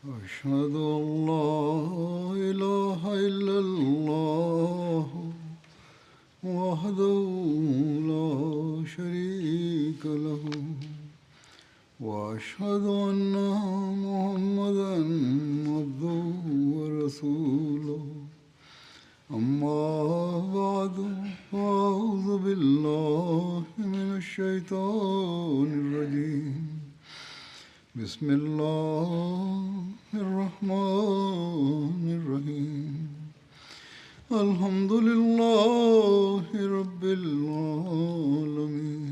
أشهد أن لا إله إلا الله وحده لا شريك له وأشهد أن محمدا عبده ورسوله أما بعد فأعوذ بالله من الشيطان الرجيم بسم الله الرحمن الرحيم الحمد لله رب العالمين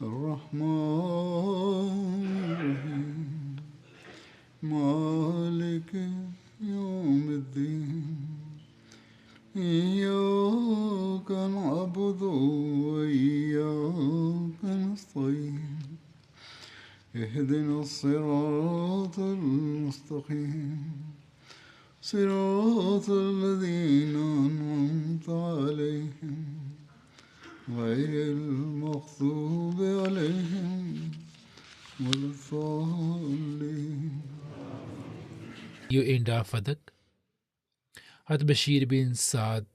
الرحمن الرحيم مالك يوم الدين إياك نعبد وإياك نستعين اهدنا الصراط المستقيم صراط الذين أنعمت عليهم غير المغضوب عليهم ولا الضالين. Yoenda Fadak Hat Bashir bin Saad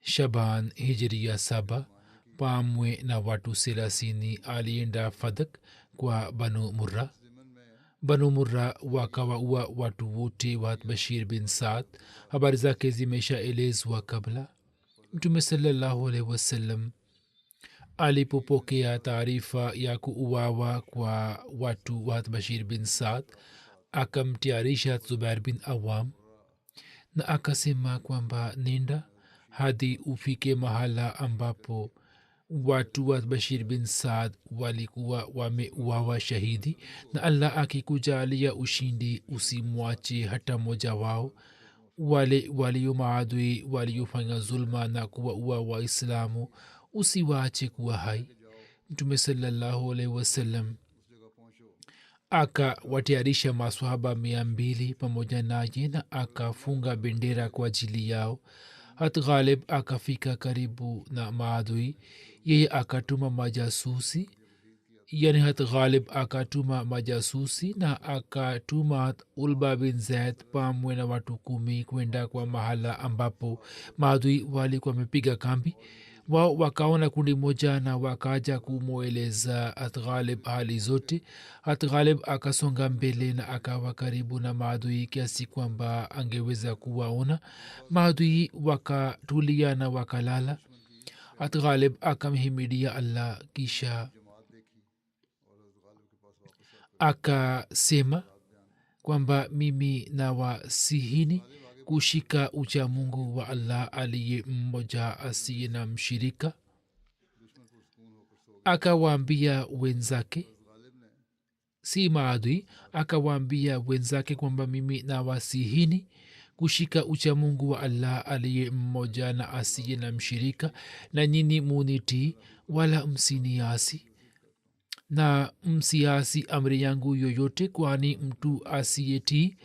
Shaban Hijriya Saba pamwe na watu selasini alienda Fadak kwa Banu Murra. Banu Murra wakawaua watu wote wa Bashir bin Saad. Habari zake zimeshaelezwa kabla. Mtume sallallahu alaihi wasallam alipopokea taarifa ya kuuawa kwa watu wa Bashir bin Saad akamtayarisha Zubair bin Awam na akasema kwamba nenda hadi ufike mahala ambapo watu wa Bashir bin Saad walikuwa wameuawa shahidi, na Allah akikujalia ushindi usimwache hata mmoja wao. Wale walio maadui waliofanya zulma na kuwaua Waislamu usiwaache kuwa hai. Mtume sallallahu alaihi wasallam akawatayarisha maswahaba 200 pamoja naye na akafunga bendera kwa ajili yao. Hat Ghalib akafika karibu na maadui, yeye akatuma majasusi, yani Hat Ghalib akatuma majasusi na akatuma Ulba bin Zaid pamwe na watu 10 kwenda kwa mahala ambapo maadui walikuwa wamepiga kambi. Wao wakaona kundi moja na wakaja kumweleza Hat Ghalib hali zote. Hat Ghalib akasonga mbele na akawa karibu na maadui kiasi kwamba angeweza kuwaona. Maadui wakatulia na wakalala. Hat Ghalib akamhimidia Allah, kisha akasema kwamba mimi nawasihini kushika ucha Mungu wa Allah aliye mmoja asiye na mshirika. Akawaambia wenzake, si maadui, akawaambia wenzake kwamba mimi nawasihini kushika ucha Mungu wa Allah aliye mmoja na asiye na mshirika, na nyinyi munitii wala msiniasi na msiasi amri yangu yoyote, kwani mtu asiyetii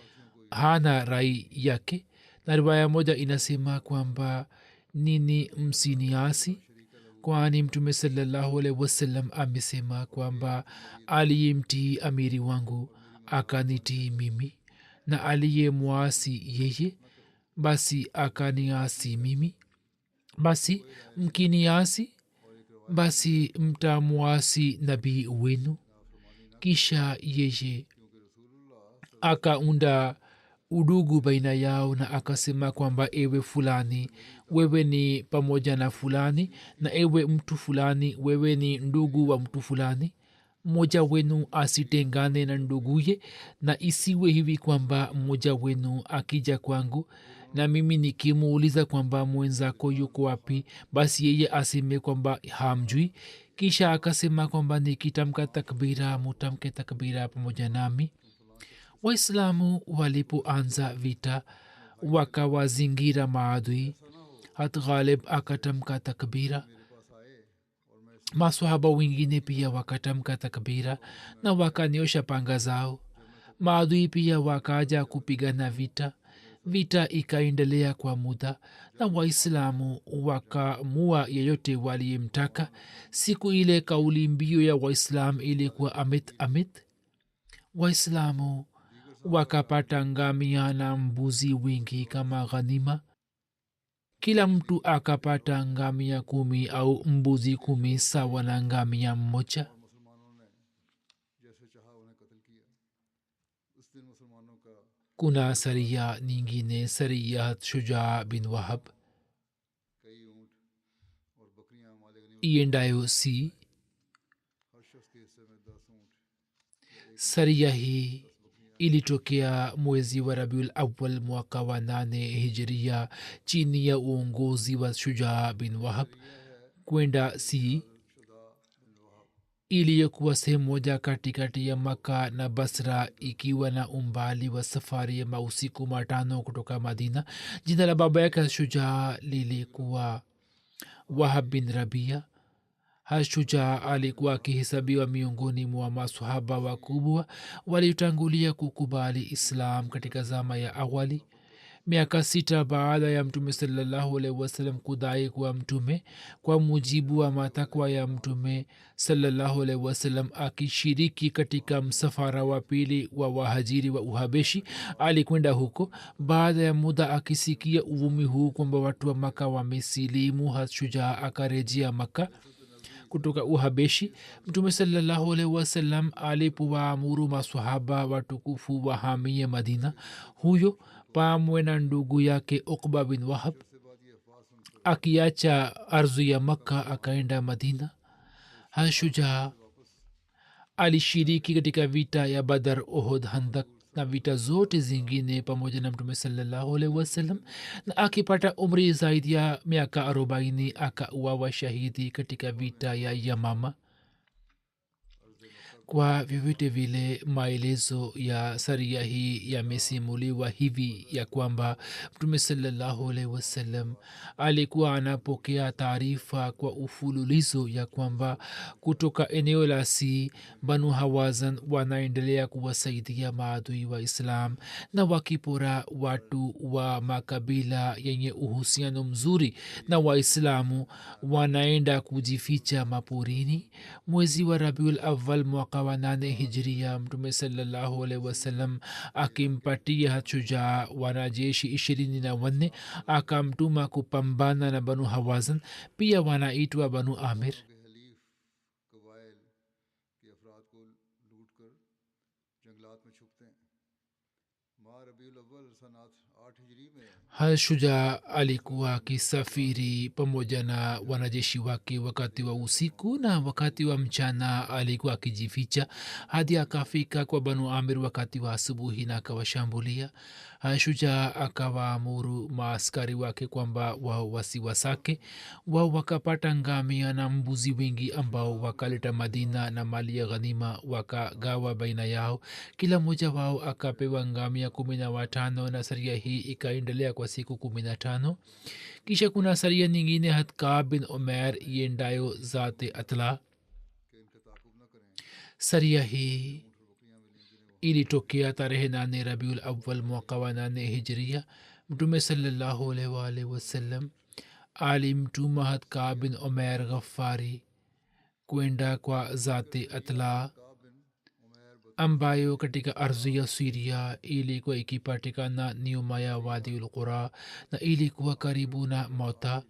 hana rai yake. Na riwaya moja inasema kwamba nini msiniasi, kwani Mtume sallallahu alaihi wasallam amesema kwamba aliyemtii amiri wangu akanitii mimi, na aliyemwasi yeye basi akaniasi mimi. Basi mkiniasi basi mtamwasi nabii wenu. Kisha yeye akaunda udugu baina yao na akasema kwamba ewe fulani, wewe ni pamoja na fulani, na ewe mtu fulani, wewe ni ndugu wa mtu fulani. Mmoja wenu asitengane na nduguye, na isiwe hivi kwamba mmoja wenu akija kwangu na mimi nikimuuliza kwamba mwenzako yuko wapi, basi yeye aseme kwamba hamjui. Kisha akasema kwamba nikitamka takbira mutamke takbira pamoja nami. Waislamu walipoanza vita wakawazingira maadui. Hat Ghalib akatamka takbira, maswahaba wengine pia wakatamka takbira na wakanyosha panga zao. Maadui pia wakaja kupigana vita. Vita ikaendelea kwa muda na Waislamu wakamua yeyote waliyemtaka. Siku ile kauli mbiu ya Waislamu ilikuwa amit amit. Waislamu wakapata ngamia na mbuzi wingi kama ghanima. Kila mtu akapata ngamia 10 au mbuzi 10 sawa na ngamia mmoja. kuna saria nyingine, sariyat shujaa bin wahab iendayo si. saria hii ilitokea mwezi wa rabiul awal mwaka wa 8 hijiria chini ya uongozi wa shujaa bin wahab kwenda si iliyokuwa sehemu moja katikati ya maka na basra, ikiwa na umbali wa safari ya mausiku 5 kutoka madina. jina la baba yake shujaa lilikuwa wahab bin rabia. shujaa alikuwa akihesabiwa miongoni mwa masahaba wakubwa waliotangulia kukubali islam katika zama ya awali. miaka 6 baada ya mtume sallallahu alaihi wasallam kudai kuwa mtume, kwa mujibu wa matakwa ya mtume sallallahu alaihi wasallam, akishiriki katika msafara wa pili wa wahajiri wa uhabeshi, alikwenda huko. baada ya muda akisikia uvumi huu kwamba watu wa maka wamesilimu, shujaa akarejea maka kutoka uhabeshi. mtume sallallahu alaihi wasallam alipowaamuru masahaba watukufu wahamie madina, huyo pamwe na ndugu yake ukba bin wahab akiacha ardhi ya makka akaenda madina. shujaa alishiriki katika vita ya badar, ohod, handak na vita zote zingine pamoja na mtume sallallahu alaihi wasallam, na akipata umri zaidi ya miaka 40 akauawa shahidi katika vita ya yamama. kwa vyovyote vile maelezo ya saria hii yamesimuliwa hivi ya kwamba mtume sallallahu alaihi wasallam alikuwa anapokea taarifa kwa ufululizo ya kwamba kutoka eneo la si banu hawazan wanaendelea kuwasaidia maadui wa islam na wakipora watu wa makabila yenye uhusiano mzuri na waislamu wanaenda kujificha maporini. mwezi wa rabiul awal mwaka wa 8 hijiria, mtume sallallahu alaihi wasallam akimpatia shujaa wanajeshi 24 akamtuma kupambana na banu hawazan, pia wanaitwa banu amir. shujaa alikuwa akisafiri pamoja na wanajeshi wake wakati wa usiku, na wakati wa mchana alikuwa akijificha hadi akafika kwa banu amir wakati wa asubuhi na akawashambulia. shujaa akawaamuru maaskari wake kwamba wao wasiwasake. wao wakapata ngamia na mbuzi wengi ambao wakaleta madina na mali ya ghanima wakagawa baina yao. kila mmoja wao akapewa ngamia 15 na saria hii ikaendelea kwa siku 15. kisha kuna saria nyingine hatkab bin umair iendayo zate atla. saria hii ilitokea tarehe 8 rabiul awal mwaka wa 8 hijiria. mtume sallallahu alaihi wasallam alimtuma hatkab bin umair ghafari kwenda kwa zate atla ambayo katika ardhi ya siria ilikuwa ikipatikana nyuma ya wadiul qura na ilikuwa karibu na mota,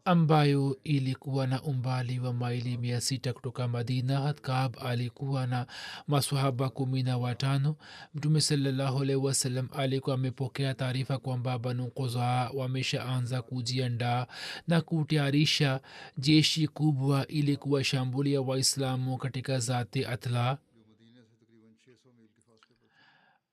ambayo ilikuwa na umbali wa maili 600 kutoka madina. hatkab alikuwa na masahaba 15. mtume sallallahu alaihi wasallam alikuwa amepokea taarifa kwamba banu quzaa wameshaanza kujiandaa na kutayarisha jeshi kubwa ili kuwashambulia waislamu katika zati atla.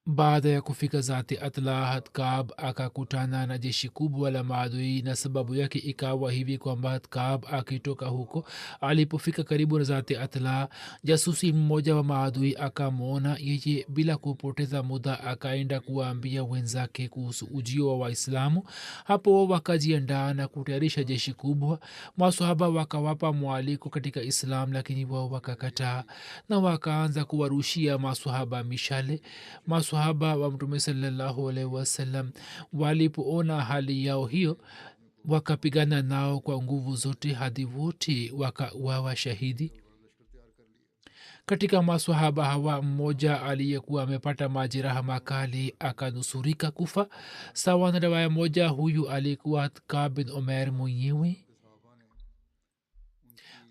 baada ya kufika zati atla, hatkab akakutana na jeshi kubwa la maadui, na sababu yake ikawa hivi kwamba hatkab akitoka huko, alipofika karibu na zati atla, jasusi mmoja wa maadui akamwona yeye. bila kupoteza muda akaenda kuwaambia wenzake kuhusu ujio wa waislamu. hapo wakajiandaa na kutayarisha jeshi kubwa. masahaba wakawapa mwaliko katika islam, lakini wao wakakataa na wakaanza kuwarushia masahaba mishale. masahaba wa mtume sallallahu alaihi wasallam walipoona hali yao hiyo wakapigana nao kwa nguvu zote hadi wote wakauawa shahidi. katika maswahaba hawa mmoja aliyekuwa amepata majeraha makali akanusurika kufa. sawa na riwaya moja huyu alikuwa Kab bin Umair mwenyewe.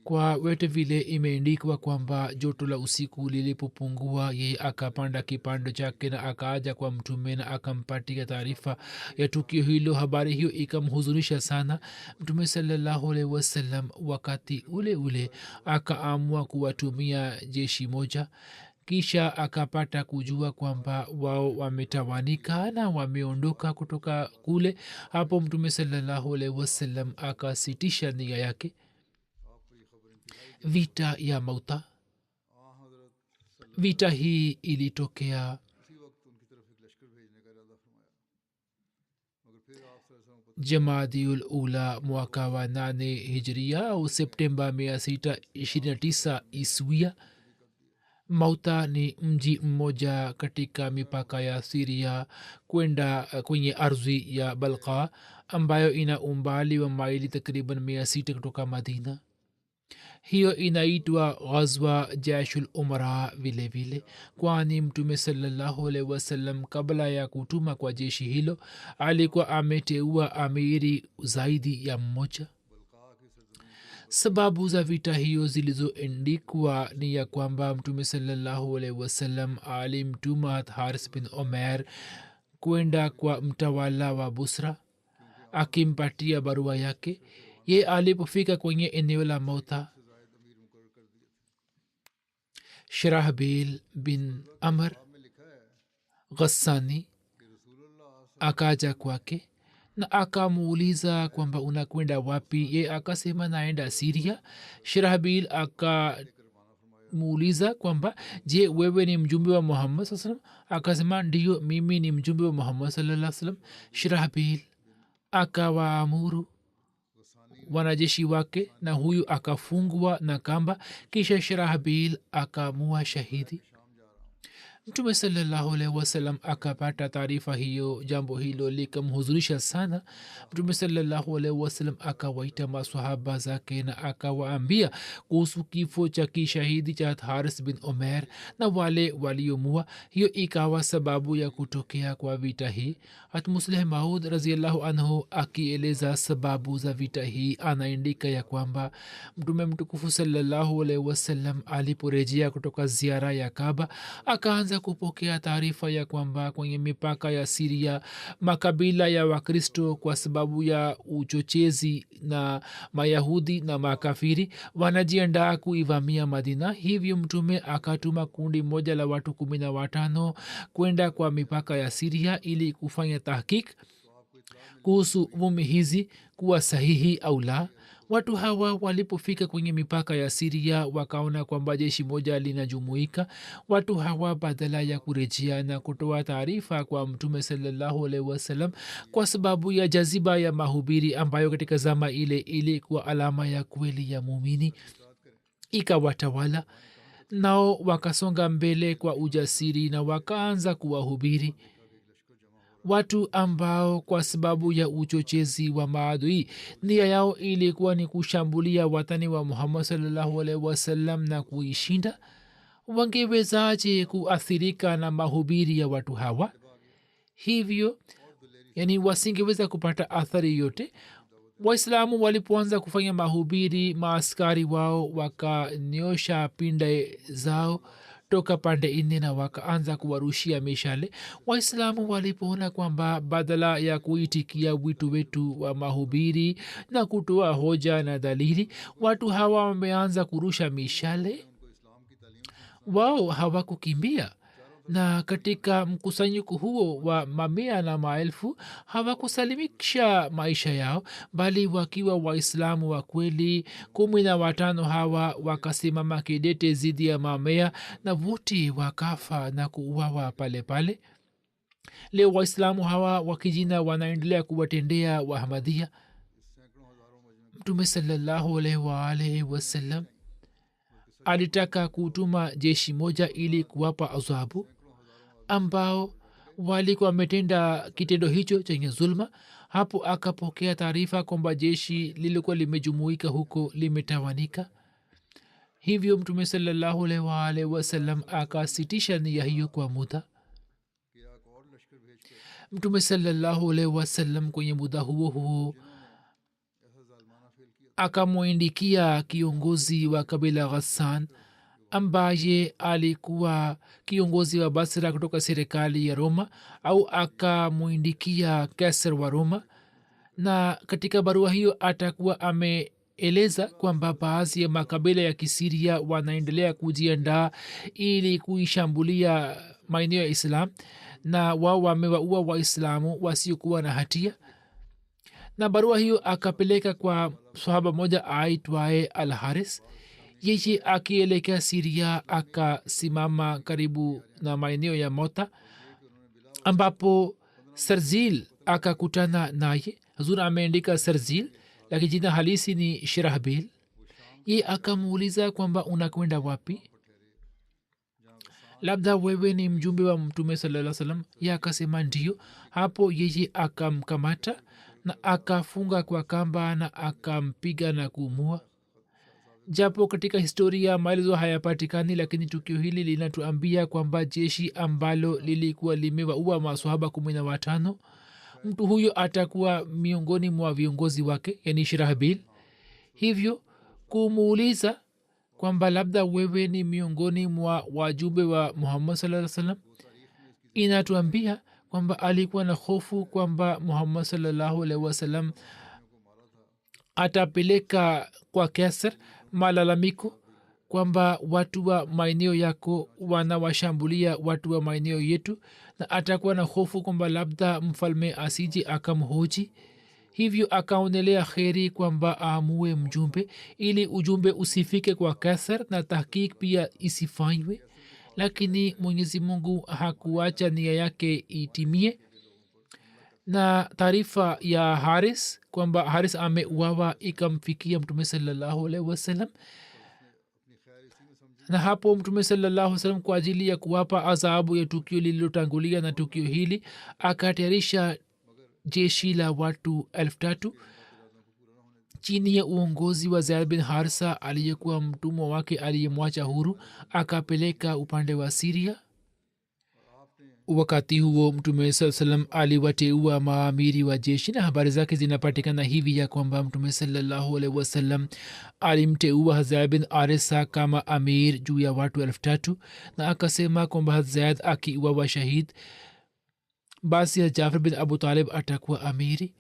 kwa vyote vile imeendikwa kwamba joto la usiku lilipopungua yeye akapanda kipando chake na akaaja kwa mtume na akampatia taarifa ya tukio hilo. habari hiyo ikamhuzunisha sana mtume salallahu alaihi wasallam. wakati ule ule akaamua kuwatumia jeshi moja, kisha akapata kujua kwamba wao wametawanika na wameondoka kutoka kule. hapo mtume salallahu alaihi wasallam akasitisha nia yake. vita ya Mauta. vita hii ilitokea Jamadiul Ula mwaka wa 8 hijria au Septemba 629 iswia. Mauta ni mji mmoja katika mipaka ya Siria kwenda kwenye ardhi ya Balqa ambayo ina umbali wa maili takriban 600 kutoka Madina. hiyo inaitwa ghazwa jashul umara vile vile, kwani mtume salallahu alaihi wasallam kabla ya kutuma kwa jeshi hilo alikuwa ameteua amiri zaidi ya mmoja. sababu za vita hiyo zilizoendikwa ni ya kwamba mtume salallahu alaihi wasallam alimtuma Haris bin Umair kwenda kwa mtawala wa Busra akimpatia barua yake. ye alipofika kwenye eneo la Mauta, Shirahbil bin Amr Ghassani akaja kwake na akamuuliza kwamba unakwenda wapi. ye akasema naenda Siria. Shirahbil akamuuliza kwamba je, wewe ni mjumbe wa Muhammad sallallahu alaihi wasallam? akasema ndiyo, mimi ni mjumbe wa Muhammad sallallahu alaihi wasallam. Shirahbil akawaamuru wanajeshi wake na huyu akafungwa na kamba, kisha Shirahbil akamua shahidi. mtume salallahu alaihi wasallam akapata taarifa hiyo. jambo hilo likamhuzunisha sana. mtume salallahu alaihi wasallam akawaita maswahaba zake na akawaambia kuhusu kifo cha kishahidi cha Haris bin Umair na wale waliomua. hiyo ikawa sababu ya kutokea kwa vita hii. Hatmusleh Maud raziallahu anhu akieleza sababu za vita hii anaandika ya kwamba mtume mtukufu salallahu alaihi wasallam aliporejea kutoka ziara ya Kaaba akaanza kupokea taarifa ya kwamba kwenye mipaka ya Siria makabila ya Wakristo kwa sababu ya uchochezi na Mayahudi na makafiri wanajiandaa kuivamia Madina. hivyo mtume akatuma kundi moja la watu 15 kwenda kwa mipaka ya Siria ili kufanya tahkik kuhusu vumi hizi kuwa sahihi au la. watu hawa walipofika kwenye mipaka ya Siria wakaona kwamba jeshi moja linajumuika. watu hawa badala ya kurejea na kutoa taarifa kwa mtume salallahu alaihi wasallam kwa sababu ya jaziba ya mahubiri ambayo katika zama ile ilikuwa alama ya kweli ya muumini ikawatawala, nao wakasonga mbele kwa ujasiri na wakaanza kuwahubiri watu ambao kwa sababu ya uchochezi wa maadui nia yao ilikuwa ni kushambulia watani wa Muhammad sallallahu alaihi wasallam na kuishinda. wangewezaje kuathirika na mahubiri ya watu hawa? hivyo wasingeweza kupata athari yote. Waislamu walipoanza kufanya mahubiri, maaskari wao wakanyosha pinde zao toka pande 4 na wakaanza kuwarushia mishale. Waislamu walipoona kwamba badala ya kuitikia wito wetu wa mahubiri na kutoa hoja na dalili, watu hawa wameanza kurusha mishale, wao hawakukimbia. na katika mkusanyiko huo wa mamia na maelfu hawakusalimisha maisha yao, bali wakiwa waislamu wa kweli 15 hawa wakasimama kidete zidi ya mamea na wote wakafa na kuuawa pale pale. leo waislamu hawa wakijina wanaendelea kuwatendea Wahamadia. mtume salallahu alaihi wasallam alitaka kutuma jeshi moja ili kuwapa adhabu ambao walikuwa wametenda kitendo hicho chenye zulma. hapo akapokea taarifa kwamba jeshi lilikuwa limejumuika huko limetawanika. hivyo mtume salallahu alaihi waalihi wasallam akasitisha nia hiyo kwa muda. mtume salallahu alaihi wasallam kwenye muda huo huo akamwindikia kiongozi wa kabila ghassan ambaye alikuwa kiongozi wa basra kutoka serikali ya roma, au akamwindikia kaisar wa roma, na katika barua hiyo atakuwa ameeleza kwamba baadhi ya makabila ya kisiria wanaendelea kujiandaa ili kuishambulia maeneo ya islam, na wao wamewaua waislamu wasiokuwa na hatia. na barua hiyo akapeleka kwa sahaba moja aitwaye al haris. yeye akielekea siria akasimama karibu na maeneo ya mota, ambapo sarzil akakutana naye. hazur ameandika sarzil lakini jina halisi ni shirahbil. ye akamuuliza kwamba unakwenda wapi, labda wewe ni mjumbe wa mtume salaa salam. ye akasema ndio. hapo yeye akamkamata na akafunga kwa kamba na akampiga na kumua. japo katika historia maelezo hayapatikani, lakini tukio hili linatuambia kwamba jeshi ambalo lilikuwa limewaua maswahaba 15, mtu huyo atakuwa miongoni mwa viongozi wake, yani shirahbil. hivyo kumuuliza kwamba labda wewe ni miongoni mwa wajumbe wa muhammad salaa salam inatuambia kwamba alikuwa na hofu kwamba muhammad salallahu alaihi wasallam atapeleka kwa kaisar malalamiko kwamba watu wa maeneo yako wanawashambulia watu wa maeneo yetu, na atakuwa na hofu kwamba labda mfalme asiji akamhoji. hivyo akaonelea kheri kwamba aamue mjumbe ili ujumbe usifike kwa kaisar na tahkik pia isifanywe. lakini mwenyezi mungu hakuacha nia yake itimie, na taarifa ya haris kwamba haris ameuawa ikamfikia mtume salallahu alaihi wasallam. na hapo mtume salallahu salam kwa ajili ya kuwapa adhabu ya tukio lililotangulia na tukio hili akatayarisha jeshi la watu 3,000 chini ya uongozi wa zaid bin harisa aliyekuwa mtumwa wake aliyemwacha huru, akapeleka upande wa siria. wakati huo mtume saa salam aliwateua maamiri wa jeshi, na habari zake zinapatikana hivi ya kwamba mtume salallahu alaihi wasallam alimteua zaid bin arisa kama amir juu ya watu 3,000, na akasema kwamba zaid akiuawa shahid basi jafar bin abu talib atakuwa amiri,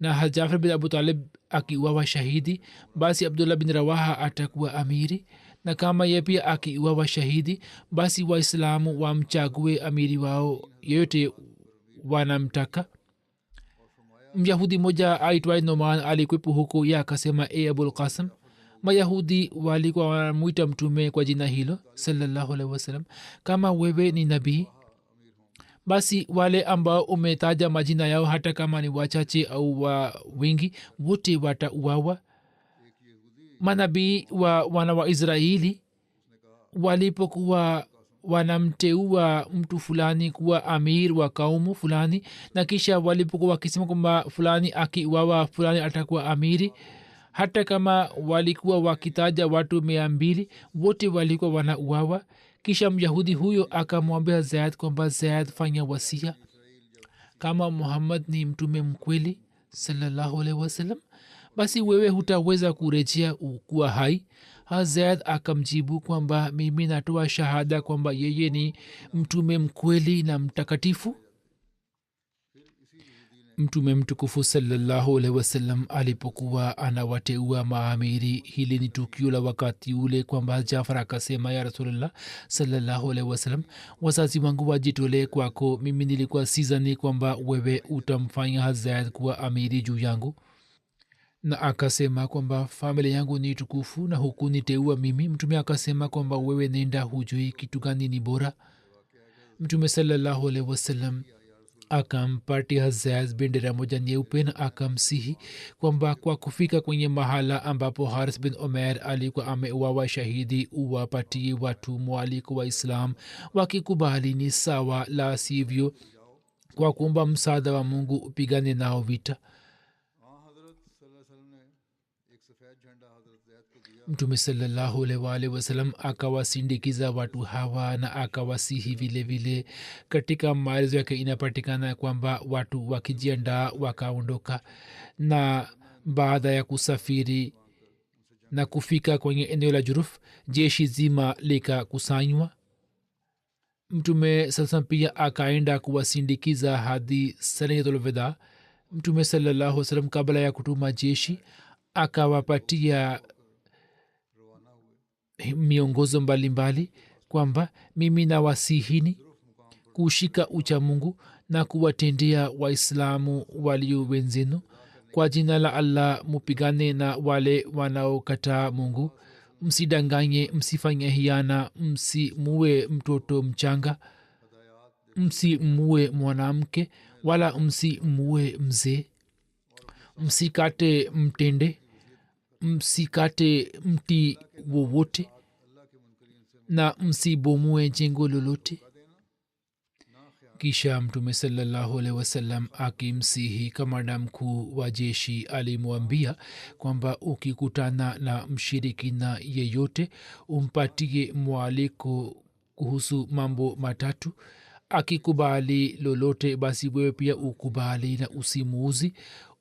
na jafar bin abu talib akiuawa shahidi basi abdullah bin rawaha atakuwa amiri, na kama ye pia akiuawa shahidi basi waislamu wamchague amiri wao yoyote wanamtaka. myahudi moja aitwaye noman alikwepo huko. ye akasema e abul qasim, mayahudi walikuwa wanamwita mtume kwa jina hilo sallallahu alaihi wasallam, kama wewe ni nabii basi wale ambao umetaja majina yao hata kama ni wachache au wa wingi wote watauawa. manabii wa wana wa israeli walipokuwa wanamteua mtu fulani kuwa amir wa kaumu fulani, na kisha walipokuwa wakisema kwamba fulani akiuawa fulani atakuwa amiri, hata kama walikuwa wakitaja watu 200 wote walikuwa wanauawa. kisha myahudi huyo akamwambia zaid kwamba zaid, fanya wasia, kama muhammad ni mtume mkweli sallallahu alaihi wasallam basi wewe hutaweza kurejea kuwa hai. zaid akamjibu kwamba mimi natoa shahada kwamba yeye ni mtume mkweli na mtakatifu. mtume mtukufu sallallahu alaihi wasallam alipokuwa anawateua maamiri, hili ni tukio la wakati ule kwamba jafar akasema, ya rasulullah sallallahu alaihi wasallam, wazazi wangu wajitolee kwako, mimi nilikuwa sizani kwamba wewe utamfanya hazad kuwa amiri juu yangu. na akasema kwamba familia yangu ni tukufu na huku niteua mimi. mtume akasema kwamba wewe nenda, hujui kitu gani ni bora. mtume sallallahu alaihi wasallam akampatia hazaz bendera moja nyeupe na akamsihi kwamba kwa kufika kwenye mahala ambapo haris bin omer alikuwa ameuawa shahidi uwapatie watu mwaliko wa islam, wakikubali ni sawa, la sivyo kwa kuomba msaada wa mungu upigane nao vita. mtume salallahu alaihi wa alihi wasallam akawasindikiza watu hawa na akawasihi vile vile. Katika maelezo yake inapatikana kwamba watu wakijiandaa wakaondoka, na baada ya kusafiri na kufika kwenye eneo la Juruf, jeshi zima likakusanywa. Mtume sasa pia akaenda kuwasindikiza hadi sanatul wada. Mtume sallallahu alaihi wasallam kabla ya kutuma jeshi akawapatia miongozo mbalimbali kwamba mimi nawasihini kushika ucha Mungu na kuwatendea waislamu walio wenzenu. Kwa jina la Allah mupigane na wale wanaokataa Mungu. Msidanganye, msifanye hiana, msimuue mtoto mchanga, msimuue mwanamke, wala msimuue mzee. Msikate mtende, msikate mti wowote, na msibomue jengo lolote. Kisha mtume sallallahu alaihi wasallam akimsihi kamanda mkuu wa jeshi alimwambia kwamba ukikutana na mshirikina yeyote umpatie mwaliko kuhusu mambo matatu. Akikubali lolote basi wewe pia ukubali na usimuuzi.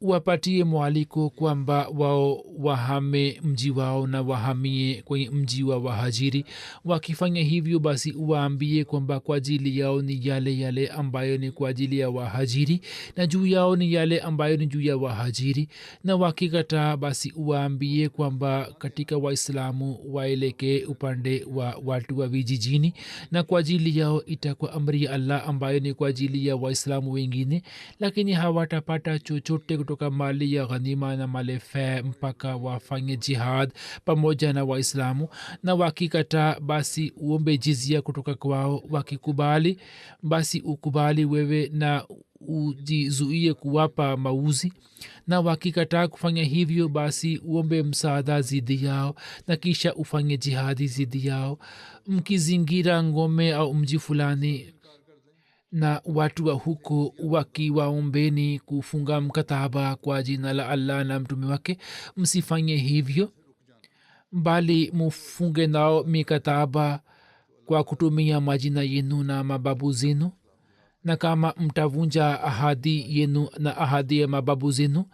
Uwapatie mwaliko kwamba wao wahame mji wao na wahamie kwenye mji wa wahajiri. Wakifanya hivyo basi uwaambie kwamba kwa ajili yao ni yale yale ambayo ni kwa ajili ya wahajiri, na juu yao ni yale ambayo ni juu ya wahajiri. Na wakikataa basi uwaambie kwamba katika waislamu waelekee upande wa watu wa vijijini, na kwa ajili yao itakuwa amri ya Allah ambayo ni kwa ajili ya waislamu wengine, lakini hawatapata chochote kutoka mali ya ghanima na mali fe mpaka wafanye jihad pamoja na waislamu. Na wakikataa basi uombe jizia kutoka kwao. Wakikubali basi ukubali wewe na ujizuie kuwapa mauzi, na wakikataa kufanya hivyo basi uombe msaada zidi yao na kisha ufanye jihadi zidi yao. Mkizingira ngome au mji fulani na watu wa huko wakiwaombeni kufunga mkataba kwa jina la Allah na mtume wake, msifanye hivyo, bali mufunge nao mikataba kwa kutumia majina yenu na mababu zenu. Na kama mtavunja ahadi yenu na ahadi ya mababu zenu,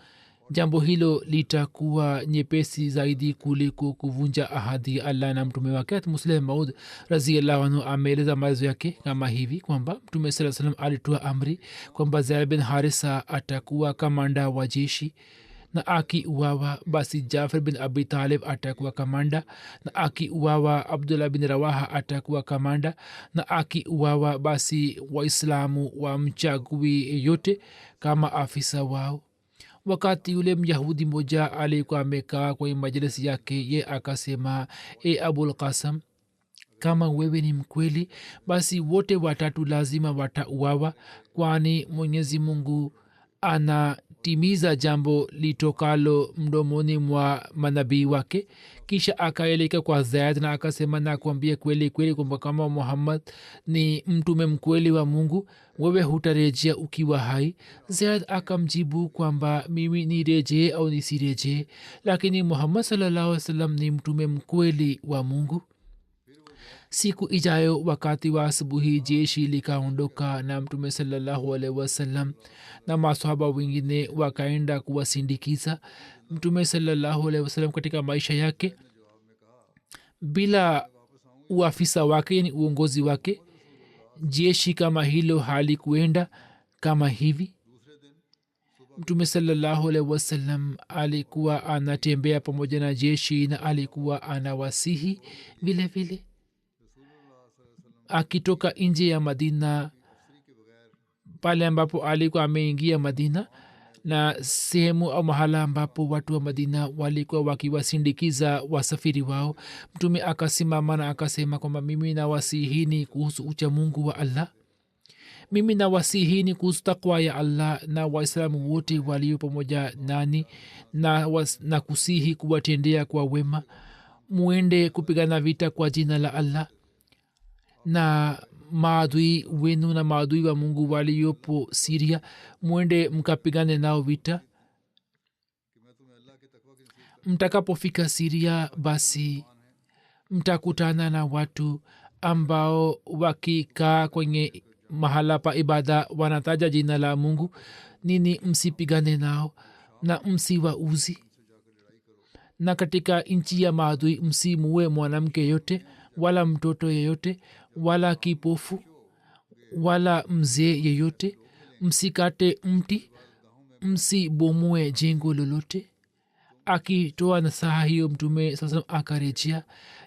jambo hilo litakuwa nyepesi zaidi kuliko kuvunja ahadi ya Allah na mtume wake. Muslim Maud radhiyallahu anhu ameeleza maelezo yake kama hivi kwamba mtume sallallahu alaihi wasallam alitoa amri kwamba Zaid bin Harisa atakuwa kamanda wa jeshi, na akiuawa basi Jafar bin Abi Talib atakuwa kamanda, na akiuawa Abdullah bin Rawaha atakuwa kamanda, na akiuawa basi waislamu wamchagui yote kama afisa wao. Wakati yule myahudi moja alikuwa amekaa kwenye majlisi yake, ye akasema, e Abul Qasim, kama wewe ni mkweli basi wote watatu lazima watauawa, kwani Mwenyezi Mungu anatimiza jambo litokalo mdomoni mwa manabii wake. Kisha akaeleka kwa Zaid na akasema, nakwambia kweli kweli kwamba kama Muhammad ni mtume mkweli wa Mungu, wewe hutarejea ukiwa hai. Zaid akamjibu kwamba mimi nirejee au nisirejee, lakini Muhammad sallallahu alaihi wasallam ni mtume mkweli wa Mungu. Siku ijayo wakati wa asubuhi jeshi likaondoka na mtume sallallahu alaihi wasallam na masahaba wengine wakaenda kuwasindikiza. Mtume sallallahu alaihi wasallam katika maisha yake bila uafisa wake, yani uongozi wake, jeshi kama hilo halikuenda kama hivi. Mtume sallallahu alaihi wasallam alikuwa anatembea pamoja na jeshi na alikuwa anawasihi vile vile. Akitoka nje ya Madina, pale ambapo alikuwa ameingia Madina na sehemu au mahala ambapo watu wa Madina walikuwa wakiwasindikiza wasafiri wao, mtume akasimama na akasema kwamba mimi nawasihini kuhusu ucha Mungu wa Allah, mimi nawasihini kuhusu takwa ya Allah na waislamu wote walio pamoja nani, na kusihi kuwatendea kwa wema. Muende kupigana vita kwa jina la Allah, na maadui wenu na maadui wa Mungu waliopo Syria muende mkapigane nao vita. mtakapofika siria basi mtakutana na watu ambao wakikaa kwenye mahala pa ibada wanataja jina la mungu. nini msipigane nao na msiwauzi, na katika nchi ya maadui msimuue mwanamke yote wala mtoto yeyote wala kipofu wala mzee yeyote, msikate mti, msibomue jengo lolote. akitoa nasaha hiyo mtume sasa akarejea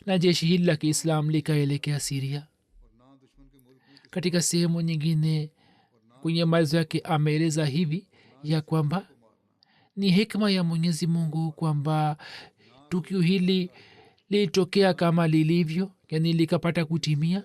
na jeshi hili la kiislam likaelekea siria. katika sehemu nyingine kwenye maelezo yake ameeleza hivi ya kwamba ni hikma ya mwenyezi mungu kwamba tukio hili lilitokea kama lilivyo, yani likapata kutimia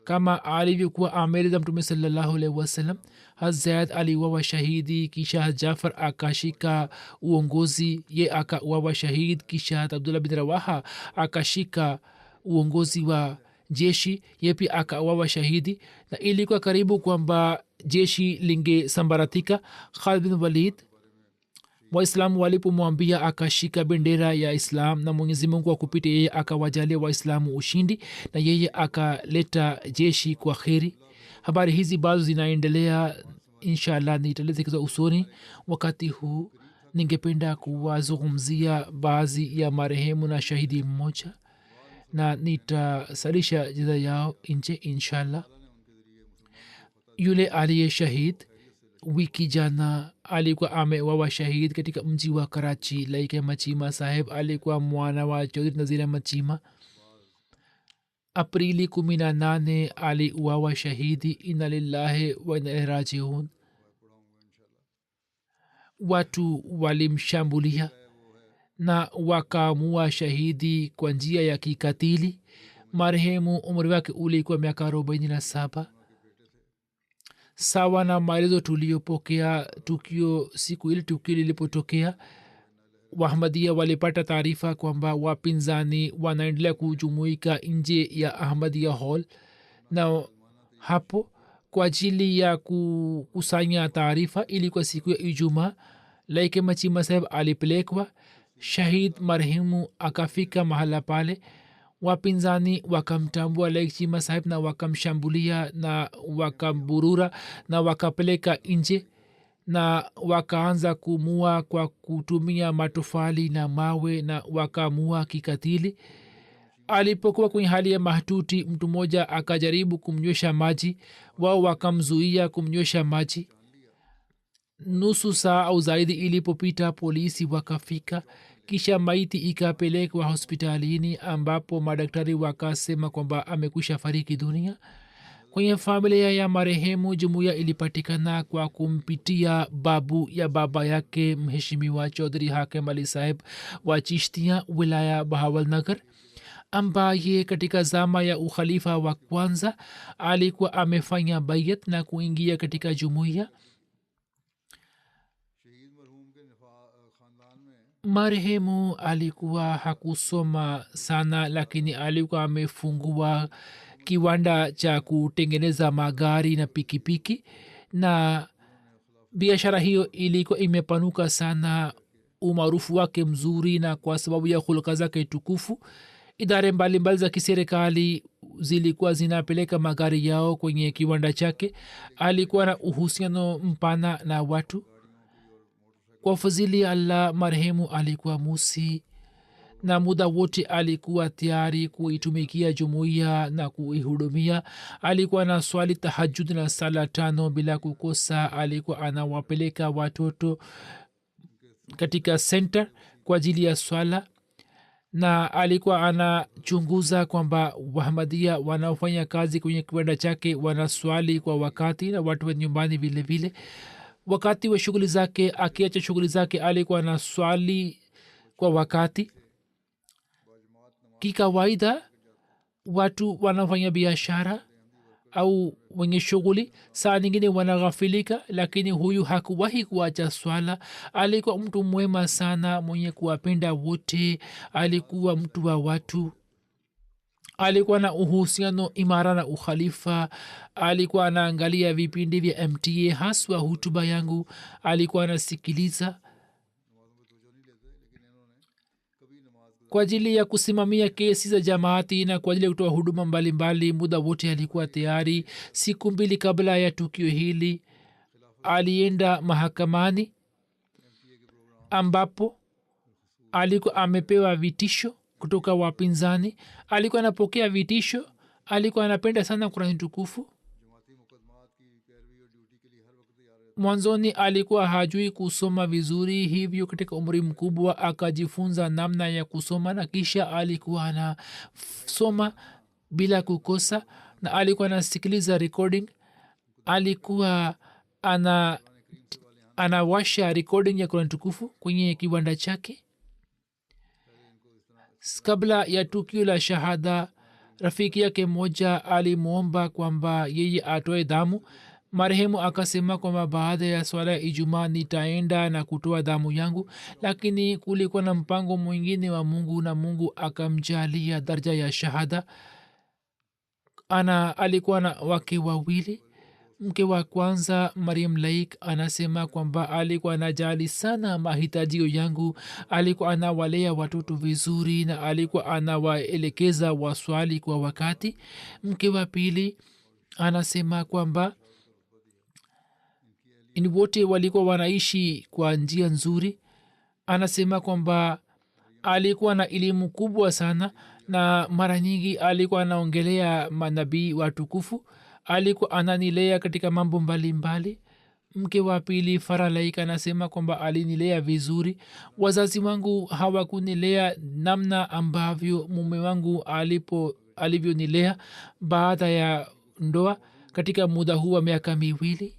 kama alivyokuwa ameeleza mtume sallallahu alaihi wasallam. hazrat aliuawa shahidi, kisha jafar akashika uongozi, ye akauawa shahid, kisha abdullah bin rawaha akashika uongozi wa jeshi, ye pia akauawa shahidi, na ilikuwa karibu kwamba jeshi lingesambaratika. Khalid bin Walid waislamu walipomwambia akashika bendera ya islam na mwenyezi mungu akupita yeye akawajalia waislamu ushindi na yeye akaleta jeshi kwa kheri. habari hizi bado zinaendelea, inshallah nitaleza usoni. wakati huu ningependa kuwazungumzia baadhi ya marehemu na shahidi mmoja na nitasalisha jina yao nje inshallah. yule aliye shahid wiki jana alikuwa amewawa shahid katika mji wa karachi. laike machima saheb alikuwa mwana wa chaudhry nazira machima. aprili 18 aliuawa shahidi. inna lillahi wa inna ilaihi rajiun. watu walimshambulia na wakamua shahidi kwa njia ya kikatili. marehemu umri wake ulikuwa miaka 47. sawa na maelezo tuliyopokea tukio siku ile tukio lilipotokea, wahmadia walipata taarifa kwamba wapinzani wanaendelea kujumuika nje ya ahmadia hall, na hapo kwa ajili ya kukusanya taarifa ilikuwa siku ya ijumaa. laike machima saheb alipelekwa shahid. marehemu akafika mahala pale, wapinzani wakamtambua laikchima sahib na wakamshambulia na wakamburura na wakapeleka nje na wakaanza kumua kwa kutumia matofali na mawe na wakamua kikatili. alipokuwa kwenye hali ya mahtuti, mtu mmoja akajaribu kumnywesha maji, wao wakamzuia kumnywesha maji. nusu saa au zaidi ilipopita polisi wakafika, kisha maiti ikapelekwa hospitalini ambapo madaktari wakasema kwamba amekwisha fariki dunia. kwenye familia ya marehemu jumuiya ilipatikana kwa kumpitia babu ya baba yake mheshimiwa chaudhry hakim ali saheb wa chishtia wilaya bahawalnagar, ambaye katika zama ya ukhalifa wa kwanza alikuwa amefanya bayat na kuingia katika jumuiya. marehemu alikuwa hakusoma sana, lakini alikuwa amefungua kiwanda cha kutengeneza magari na pikipiki, na biashara hiyo ilikuwa imepanuka sana. umaarufu wake mzuri na kwa sababu ya hulka zake tukufu, idara mbalimbali za kiserikali zilikuwa zinapeleka magari yao kwenye kiwanda chake. alikuwa na uhusiano mpana na watu. kwa fadhili ya allah, marehemu alikuwa musi na muda wote alikuwa tayari kuitumikia jumuiya na kuihudumia. alikuwa na swali tahajud na sala 5 bila kukosa. alikuwa anawapeleka watoto katika center kwa ajili ya swala, na alikuwa anachunguza kwamba wahmadia wanaofanya kazi kwenye kiwanda chake wanaswali kwa wakati na watu wa nyumbani vile vile. wakati wa shughuli zake, akiacha shughuli zake, alikuwa na swali kwa wakati. kikawaida watu wanafanya biashara au wenye shughuli saa nyingine wanaghafilika, lakini huyu hakuwahi kuacha swala. alikuwa mtu mwema sana mwenye kuwapenda wote. alikuwa mtu wa watu. alikuwa na uhusiano imara na ukhalifa. alikuwa anaangalia vipindi vya mta, haswa hutuba yangu alikuwa anasikiliza. kwa ajili ya kusimamia kesi za jamaati na kwa ajili ya kutoa huduma mbalimbali. Muda wote alikuwa tayari. Siku mbili kabla ya tukio hili alienda mahakamani ambapo alikuwa amepewa vitisho kutoka wapinzani. Alikuwa anapokea vitisho. Alikuwa anapenda sana Qur'ani tukufu. Mwanzoni alikuwa hajui kusoma vizuri, hivyo katika umri mkubwa akajifunza namna ya kusoma, na kisha alikuwa anasoma bila kukosa, na alikuwa anasikiliza recording. Alikuwa anawasha recording ya Qur'an tukufu kwenye kiwanda chake. Kabla ya tukio la shahada, rafiki yake mmoja alimwomba kwamba yeye atoe damu. Marehemu akasema kwamba baada ya swala ya Ijumaa nitaenda na kutoa damu yangu, lakini kulikuwa na mpango mwingine wa Mungu na Mungu akamjalia daraja ya shahada. Alikuwa na wake wawili. Mke wa kwanza Mariam Laik anasema kwamba alikuwa anajali sana mahitajio yangu, alikuwa anawalea watoto vizuri na alikuwa anawaelekeza waswali kwa wakati. Mke wa pili anasema kwamba ni wote walikuwa wanaishi kwa njia nzuri. Anasema kwamba alikuwa na elimu kubwa sana na mara nyingi alikuwa anaongelea manabii watukufu. Alikuwa ananilea katika mambo mbalimbali. Mke wa pili Farah Laik anasema kwamba alinilea vizuri. Wazazi wangu hawakunilea namna ambavyo mume wangu alivyonilea baada ya ndoa katika muda huu wa miaka miwili.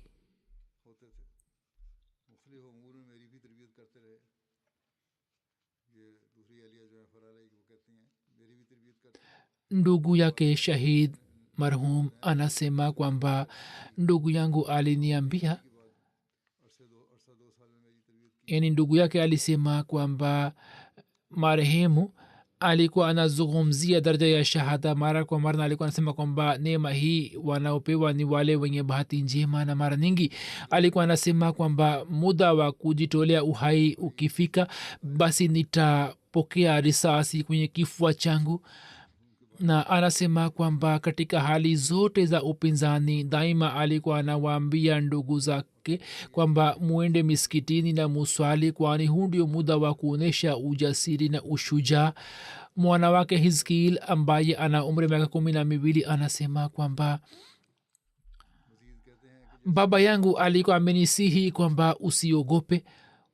Ndugu yake Shahid marhum anasema kwamba ndugu yangu aliniambia, yani ndugu yake alisema kwamba marehemu alikuwa anazungumzia daraja ya shahada mara kwa mara, na alikuwa anasema kwamba neema hii wanaopewa ni wale wenye bahati njema, na mara nyingi alikuwa anasema kwamba muda wa kujitolea uhai ukifika, basi nitapokea risasi kwenye kifua changu. Na anasema kwamba katika hali zote za upinzani daima alikuwa anawaambia ndugu zake kwamba muende miskitini na muswali, kwani huu ndio muda wa kuonyesha ujasiri na ushujaa. Mwana wake Hizkil ambaye ana umri miaka 12 anasema kwamba baba yangu alikuwa amenisihi kwamba usiogope,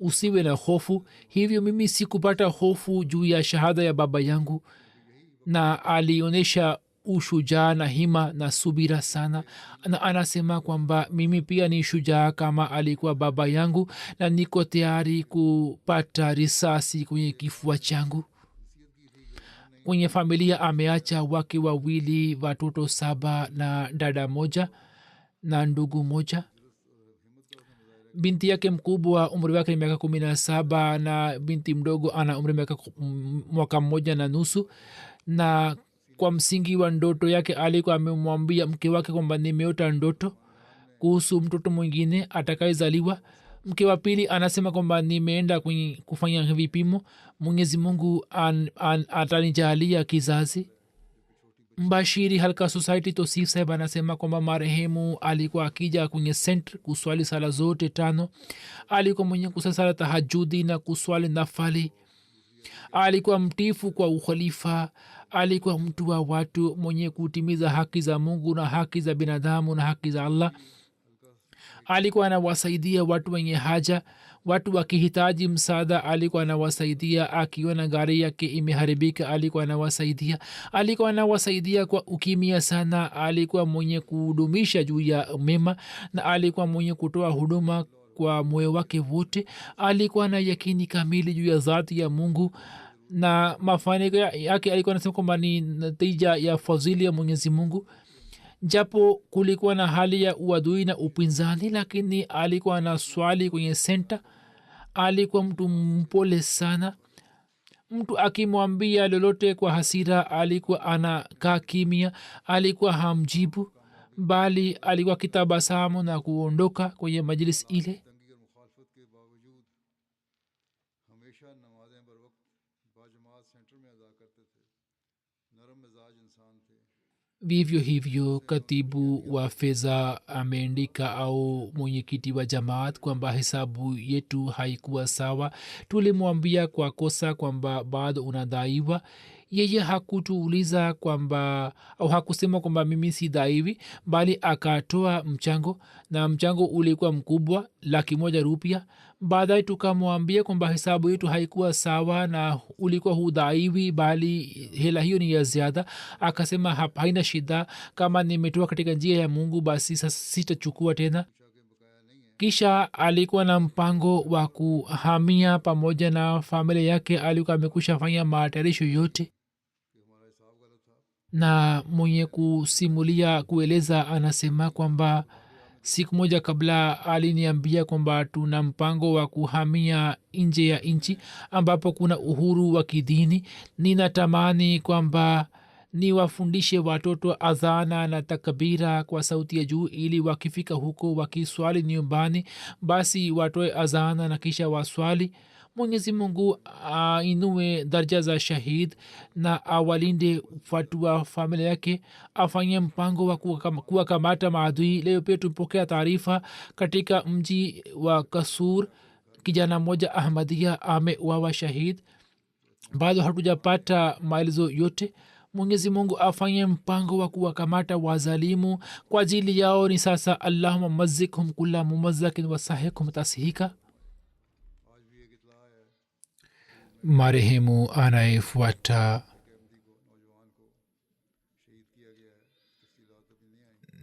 usiwe na hofu. Hivyo mimi sikupata hofu juu ya shahada ya baba yangu, na alionyesha ushujaa na hima na subira sana. Na anasema kwamba mimi pia ni shujaa kama alikuwa baba yangu, na niko tayari kupata risasi kwenye kifua changu. Kwenye familia ameacha wake wawili, watoto 7 na dada moja na ndugu moja. Binti yake mkubwa umri wake ni miaka 17 na binti mdogo ana umri mwaka 1.5. Na kwa msingi wa ndoto yake alikuwa amemwambia mke wake kwamba nimeota ndoto kuhusu mtoto mwingine atakayezaliwa. Mke wa pili anasema kwamba nimeenda kufanya vipimo, Mwenyezi Mungu atanijalia kizazi. Mbashiri Halka Society Tosif Saheb anasema kwamba marehemu alikuwa akija kwenye center kuswali sala zote 5. Alikuwa mwenye kusali sala tahajudi na kuswali nafali. Alikuwa mtifu kwa ukhalifa. Alikuwa mtu wa watu mwenye kutimiza haki za Mungu na haki za binadamu na haki za Allah. Alikuwa anawasaidia watu wenye haja, watu wakihitaji msaada alikuwa anawasaidia. Akiona gari yake imeharibika alikuwa anawasaidia. Alikuwa anawasaidia kwa ukimya sana. Alikuwa mwenye kudumisha juu ya mema na alikuwa mwenye kutoa huduma kwa moyo wake wote. Alikuwa na yakini kamili juu ya zati ya Mungu na mafanikio yake alikuwa anasema kwamba ni natija ya fadhili ya Mwenyezi Mungu. Japo kulikuwa na hali ya uadui na upinzani, lakini alikuwa na swali kwenye senta. Alikuwa mtu mpole sana. Mtu akimwambia lolote kwa hasira alikuwa anakaa kimya, alikuwa hamjibu, bali alikuwa kitabasamu na kuondoka kwenye majlis ile. vivyo hivyo katibu wa fedha ameandika au mwenyekiti wa jamaat kwamba hesabu yetu haikuwa sawa. Tulimwambia kwa kosa kwamba bado unadaiwa. Yeye hakutuuliza kwamba au hakusema kwamba mimi si daiwi, bali akatoa mchango na mchango ulikuwa mkubwa, 1,000,000 rupia. Baadaye tukamwambia kwamba hesabu yetu haikuwa sawa na ulikuwa hudaiwi, bali hela hiyo ni ya ziada. Akasema haina shida, kama nimetoa katika njia ya Mungu basi sitachukua tena. Kisha alikuwa na mpango wa kuhamia pamoja na familia yake. Alikuwa amekusha fanya matayarisho yote, na mwenye kusimulia kueleza anasema kwamba siku moja kabla aliniambia kwamba tuna mpango wa kuhamia nje ya nchi ambapo kuna uhuru wa kidini. Ninatamani kwamba niwafundishe watoto adhana na takbira kwa sauti ya juu, ili wakifika huko wakiswali nyumbani basi watoe adhana na kisha waswali. Mwenyezi Mungu ainue daraja za shahid na awalinde watu wa familia yake, afanye mpango wa kuwakamata maadui. Leo pia tupokea taarifa katika mji wa Kasur kijana mmoja Ahmadia ameuawa shahid. Bado hatujapata maelezo yote. Mwenyezi Mungu afanye mpango wa kuwakamata wazalimu kwa ajili yao ni sasa. Allahumma mazzikhum kulla mumazzakin wasahikum tasihika. Marehemu anayefuata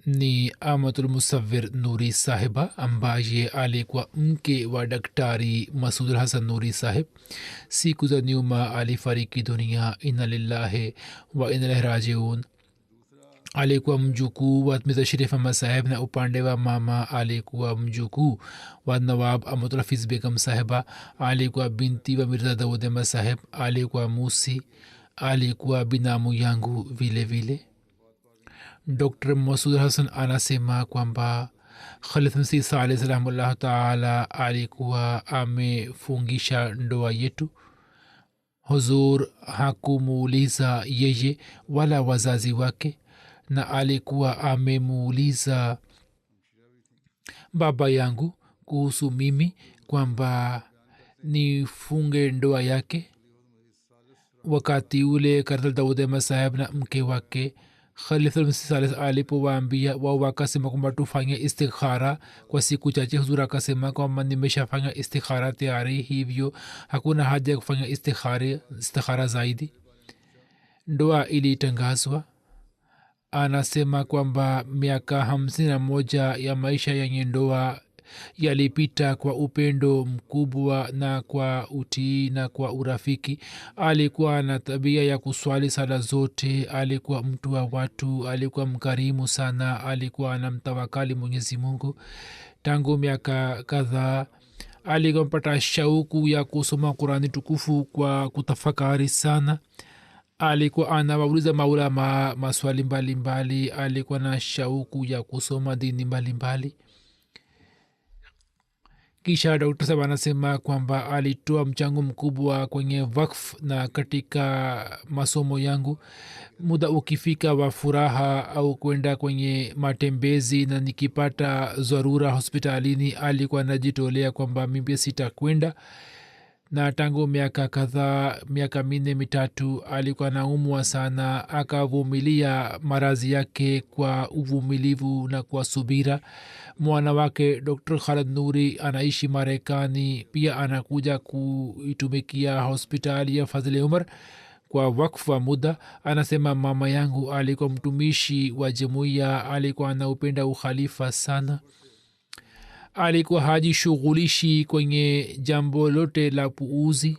ni Amatul Musawir Nuri Sahiba ambaye alikuwa mke wa Daktari Masud Hassan Nuri Sahib. Siku za nyuma alifariki dunia. Inna lillahi wa inna ilaihi rajiun. Alikuwa mjukuu wa Mirza Sharif Ahmad Sahib na upande wa mama alikuwa mjukuu wa Nawab Amatul Hafiz Begum Sahiba. Alikuwa binti wa Mirza Daud Ahmad Sahib. Alikuwa musi, alikuwa binamu yangu vile vile. Dr. Masud Hassan anasema kwamba Khalifa Masih Saleh salamullah taala alikuwa amefungisha ndoa yetu. Huzur hakumuuliza yeye wala wazazi wake, na alikuwa amemuuliza baba yangu kuhusu mimi kwamba nifunge ndoa yake. Wakati ule Kartal Daud Ahmad Sahib na mke wake Khalifa Masih Saleh alipowaambia, wao wakasema kwamba tufanye istikhara kwa siku chache. Huzur akasema kwamba nimeshafanya istikhara tayari, hivyo hakuna haja ya kufanya istikhara zaidi. Ndoa ilitangazwa. Anasema kwamba miaka 51 ya maisha yenye ndoa yalipita kwa upendo mkubwa na kwa utii na kwa urafiki. Alikuwa na tabia ya kuswali sala zote. Alikuwa mtu wa watu, alikuwa mkarimu sana, alikuwa anamtawakali Mwenyezi Mungu. Tangu miaka kadhaa alikuwa mpata shauku ya kusoma Qurani tukufu kwa kutafakari sana. Alikuwa anawauliza maulama maswali mbalimbali. Alikuwa na shauku ya kusoma dini mbalimbali. Kisha Dr. Sahib anasema kwamba alitoa mchango mkubwa kwenye wakf na katika masomo yangu. Muda ukifika wa furaha au kwenda kwenye matembezi na nikipata dharura hospitalini, alikuwa anajitolea kwamba mimi sitakwenda. Na tangu miaka kadhaa, miaka 4-3 alikuwa naumwa sana. Akavumilia maradhi yake kwa uvumilivu na kwa subira. Mwana wake Dr. Khalid Nuri anaishi Marekani, pia anakuja kuitumikia hospitali ya Fazl Umar kwa wakfu wa muda. Anasema mama yangu alikuwa mtumishi wa jumuiya, alikuwa anaupenda ukhalifa sana. Alikuwa hajishughulishi kwenye jambo lote la puuzi.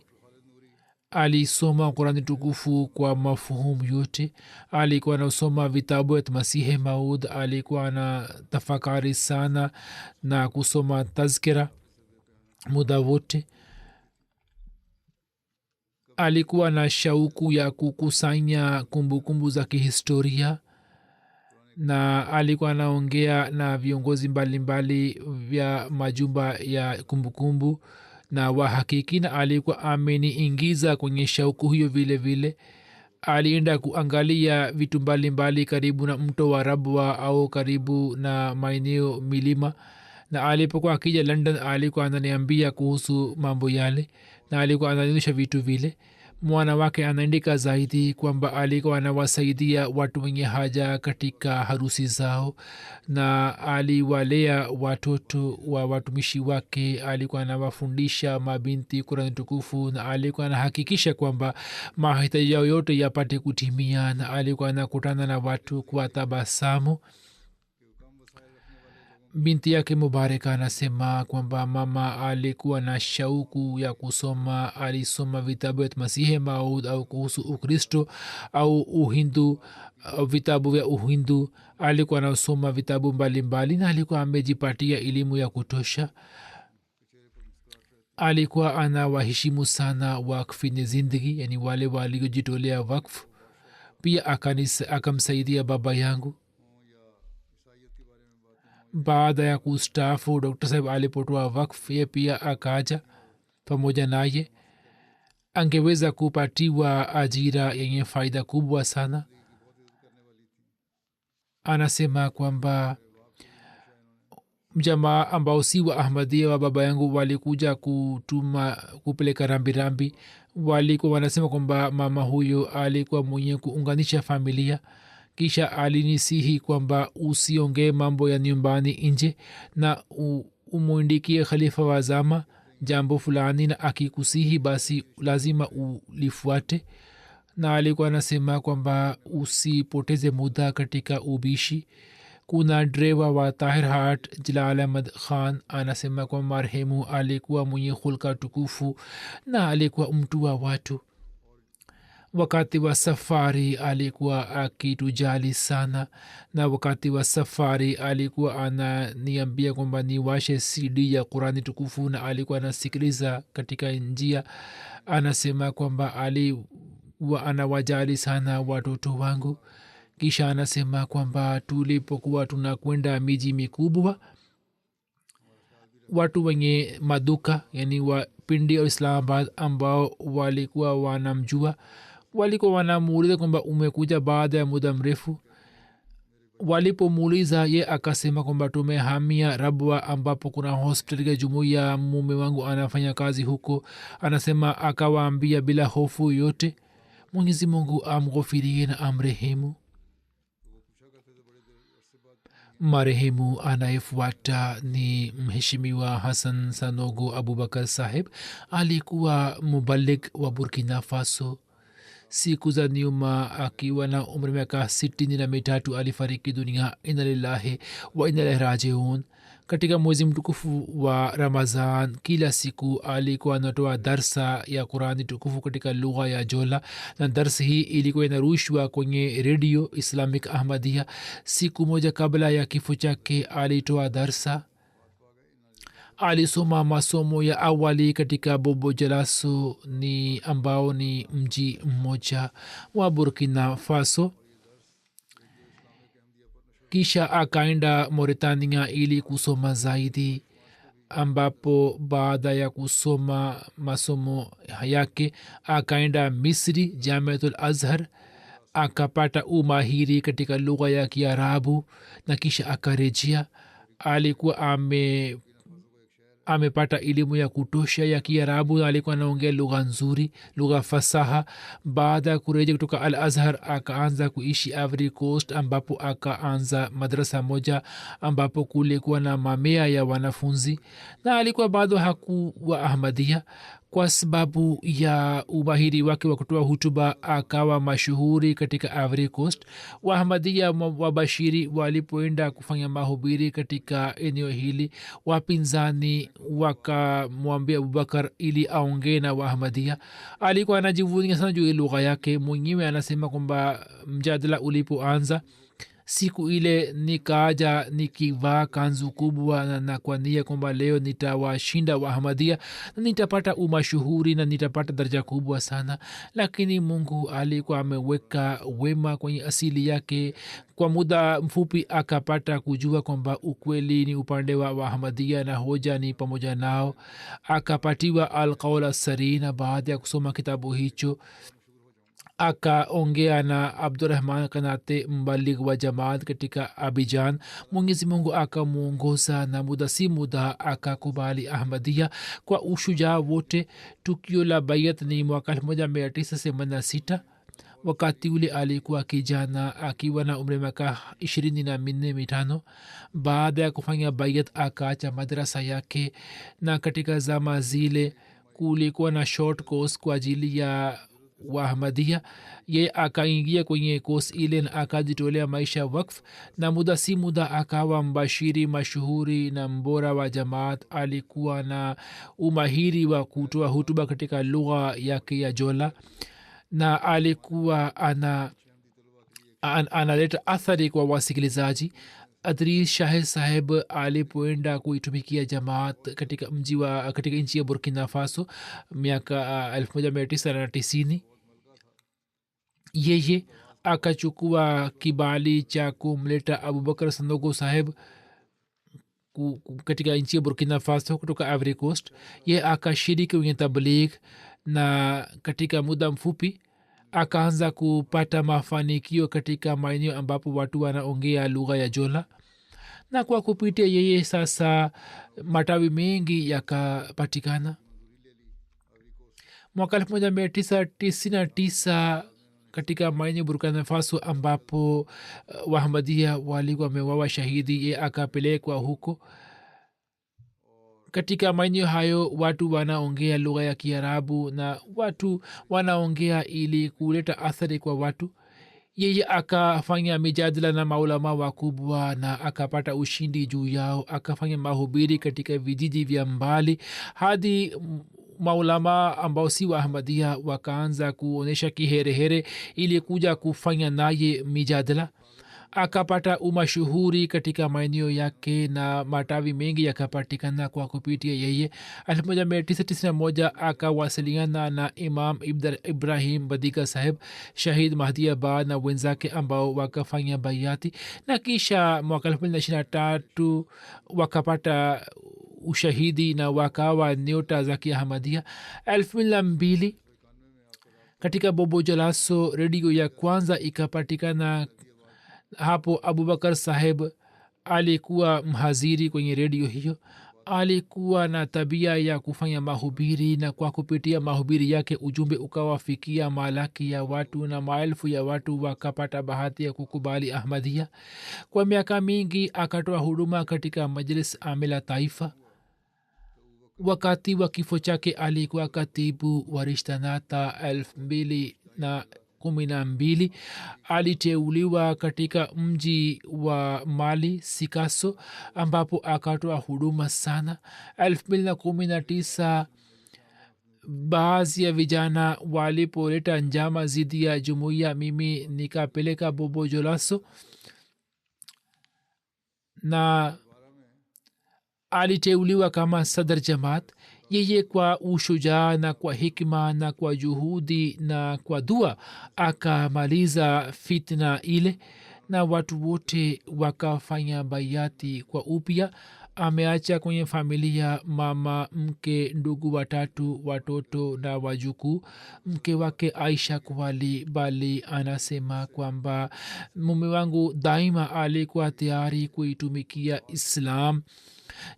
Alisoma Qurani tukufu kwa mafuhumu yote. Alikuwa anasoma vitabu ya Masihi Maud. Alikuwa na tafakari sana na kusoma tazkira muda wote. Alikuwa na shauku ya kukusanya kumbukumbu za kihistoria, na alikuwa anaongea na viongozi mbalimbali vya majumba ya kumbukumbu na wahakiki, na alikuwa ameniingiza kwenye shauku hiyo vile vile. alienda kuangalia vitu mbalimbali karibu na mto wa rabwa au karibu na maeneo milima, na alipokuwa akija london alikuwa ananiambia kuhusu mambo yale na alikuwa ananionyesha vitu vile. Mwana wake anaandika zaidi kwamba alikuwa anawasaidia watu wenye haja katika harusi zao na aliwalea watoto wa watumishi wake. Alikuwa anawafundisha mabinti Kurani tukufu na alikuwa anahakikisha kwamba mahitaji yao yote yapate kutimia, na alikuwa anakutana na watu kwa tabasamu. Binti yake Mubaraka anasema kwamba mama alikuwa na shauku ya kusoma. Alisoma vitabu vya Masihi Maud au kuhusu Ukristo au Uhindu, vitabu vya Uhindu. Alikuwa anasoma vitabu mbalimbali na alikuwa amejipatia elimu ya kutosha. Alikuwa anawaheshimu sana wakfini zindagi, yani wale waliojitolea wakfu. Pia akamsaidia baba yangu. Baada ya kustaafu Dr. Saheb alipotoa wakfu, ye pia akaja pamoja naye. Angeweza kupatiwa ajira yenye faida kubwa sana. Anasema kwamba jamaa ambao si wa Ahmadia wa baba yangu walikuja kupeleka rambirambi. Walikuwa wanasema kwamba mama huyo alikuwa mwenye kuunganisha familia. Kisha alinisihi kwamba usiongee mambo ya nyumbani nje na umwindikie khalifa wa zama jambo fulani, na akikusihi basi lazima ulifuate. Na alikuwa anasema kwamba usipoteze muda katika ubishi. Kuna dreva wa Tahir Hat Jalal Ahmad Khan anasema kwamba marehemu alikuwa mwenye hulka tukufu na alikuwa mtu wa watu. Wakati wa safari alikuwa akitujali sana, na wakati wa safari alikuwa ananiambia kwamba niwashe CD ya Qurani tukufu na alikuwa anasikiliza katika njia. Anasema kwamba alikuwa anawajali sana watoto wangu. Kisha anasema kwamba tulipokuwa tunakwenda miji mikubwa, watu wenye maduka yani wa Pindi au Islamabad ambao walikuwa wanamjua walikuwa wanamuuliza kwamba umekuja baada ya muda mrefu. Walipomuuliza ye akasema kwamba tumehamia Rabwa ambapo kuna hospitali ya jumuiya, mume wangu anafanya kazi huko. Anasema akawaambia bila hofu yote, Mwenyezi Mungu amghofirie na amrehemu. Marehemu anayefuata ni mheshimiwa Hassan Sanogo Abubakar Saheb. Alikuwa mubalig wa Burkina Faso. Siku za nyuma akiwa na umri miaka 63 alifariki dunia. Inna lillahi wa inna ilaihi rajiun. Katika mwezi mtukufu wa Ramazan kila siku alikuwa anatoa darsa ya Qurani tukufu katika lugha ya Jola, na darsa hii ilikuwa inarushwa kwenye redio Islamic Ahmadiyya. Siku moja kabla ya kifo chake alitoa darsa. Alisoma masomo ya awali katika Bobo Jalaso ambao ni mji mmoja wa Burkina Faso. Kisha akaenda Mauritania ili kusoma zaidi, ambapo baada ya kusoma masomo yake akaenda Misri Jamiatul Azhar, akapata umahiri katika lugha ya Kiarabu na kisha akarejea. Alikuwa amepata elimu ya kutosha ya Kiarabu na alikuwa anaongea lugha nzuri, lugha fasaha. Baada ya kurejea kutoka Al Azhar akaanza kuishi Ivory Coast, ambapo akaanza madrasa moja ambapo kulikuwa na mamia ya wanafunzi, na alikuwa bado hakuwa Ahmadia. Kwa sababu ya umahiri wake wa kutoa hutuba akawa mashuhuri katika Ivory Coast. Waahmadia wabashiri walipoenda kufanya mahubiri katika eneo hili, wapinzani wakamwambia Abubakar ili aongee na Waahmadia. Alikuwa anajivunia sana juu ya lugha yake mwenyewe. Anasema kwamba mjadala ulipoanza siku ile nikaja nikivaa kanzu kubwa na kwa nia kwamba leo nitawashinda Waahmadia na nitapata umashuhuri na nitapata daraja kubwa sana, lakini Mungu alikuwa ameweka wema kwenye asili yake. Kwa muda mfupi akapata kujua kwamba ukweli ni upande wa Waahmadia na hoja ni pamoja nao. Akapatiwa Al-Qawl As-Sari, na baada ya kusoma kitabu hicho akaongea na abdurahman kanate mbaligh wa jamaat katika abijan. mwenyezi mungu akamwongoza na muda si muda akakubali ahmadia kwa ushujaa wote. tukio la bayat ni mwaka 1986. wakati ule alikuwa kijana akiwa na umri miaka 24-25. baada ya kufanya bayat akaacha madrasa yake, na katika zama zile kulikuwa na short course kwa ajili ya waahmadia. ye akaingia kwenye course ile na akajitolea maisha wakf, na muda si muda akawa mbashiri mashuhuri na mbora wa jamaat. alikuwa na umahiri wa kutoa hutuba katika lugha yake ya jola, na alikuwa analeta athari kwa wasikilizaji. adris shah saheb alipoenda kuitumikia jamaat katika nchi ya burkina faso miaka 1990, yeye akachukua kibali cha kumleta abubakar sandogo saheb katika nchi ya burkina faso kutoka ivory coast. ye akashiriki kwenye tabligh, na katika muda mfupi akaanza kupata mafanikio katika maeneo ambapo watu wanaongea lugha ya jola, na kwa kupitia yeye sasa matawi mengi yakapatikana. mwaka 1999 katika maeneo burkina faso ambapo wahamadia walikuwa wamewawa shahidi, ye akapelekwa huko. katika maeneo hayo watu wanaongea lugha ya kiarabu na watu wanaongea ili kuleta athari kwa watu. yeye akafanya mijadala na maulama wakubwa na akapata ushindi juu yao. akafanya mahubiri katika vijiji vya mbali hadi maulama ambao si wa ahmadia wakaanza kuonyesha kiherehere ili kuja kufanya naye mijadala. akapata umashuhuri katika maeneo yake na matawi mengi yakapatikana kwa kupitia yeye. 1991 akawasiliana na imam ibrahim badiga saheb shahid mahdiabad na wenzake ambao wakafanya bayati, na kisha mwaka 2023 wakapata ushahidi na wakawa nyota za kiahmadia. 2002 katika bobo jalaso redio ya kwanza ikapatikana. hapo abubakar saheb alikuwa mhaziri kwenye redio hiyo. alikuwa na tabia ya kufanya mahubiri, na kwa kupitia mahubiri yake ujumbe ukawafikia malaki ya watu na maelfu ya watu wakapata bahati ya kukubali ahmadia. kwa miaka mingi akatoa huduma katika majlis amila taifa. wakati wa kifo chake alikuwa katibu wa rishtanata 2012. aliteuliwa katika mji wa mali sikaso ambapo akatoa huduma sana. 2019 baadhi ya vijana walipoleta njama zidi ya jumuiya, mimi nikapeleka bobo jolaso na aliteuliwa kama sadr jamaat. yeye kwa ushujaa na kwa hikma na kwa juhudi na kwa dua akamaliza fitna ile, na watu wote wakafanya bayati kwa upya. ameacha kwenye familia mama, mke, ndugu 3, watoto na wajukuu. mke wake aisha kwali bali anasema kwamba mume wangu daima alikuwa tayari kuitumikia islam,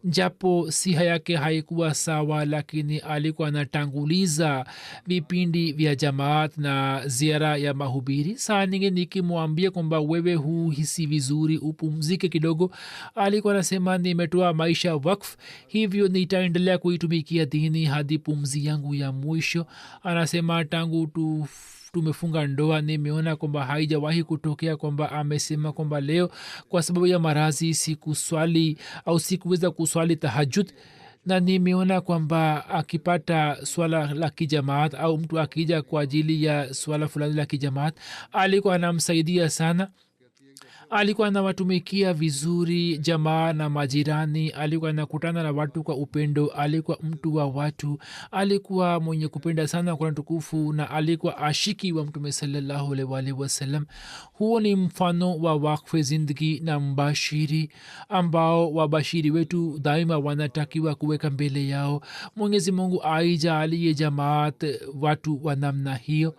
japo siha yake haikuwa sawa, lakini alikuwa anatanguliza vipindi vya jamaat na ziara ya mahubiri. saa nyingi nikimwambia kwamba wewe huhisi vizuri upumzike kidogo, alikuwa anasema nimetoa maisha wakf, hivyo nitaendelea kuitumikia dini hadi pumzi yangu ya mwisho. anasema tangu tumefunga ndoa nimeona kwamba haijawahi kutokea kwamba amesema kwamba leo kwa sababu ya marazi sikuswali au sikuweza kuswali tahajud, na nimeona kwamba akipata swala la kijamaat au mtu akija kwa ajili ya swala fulani la kijamaat alikuwa anamsaidia sana. alikuwa anawatumikia vizuri jamaa na majirani. alikuwa anakutana na watu kwa upendo. alikuwa mtu wa watu. alikuwa mwenye kupenda sana Qur'an tukufu na alikuwa ashiki wa mtume sallallahu alaihi wasallam. huo ni mfano wa wakfe zindagi na mbashiri ambao wabashiri wetu daima wanatakiwa kuweka mbele yao. mwenyezi mungu aijalie jamaat watu wa namna hiyo.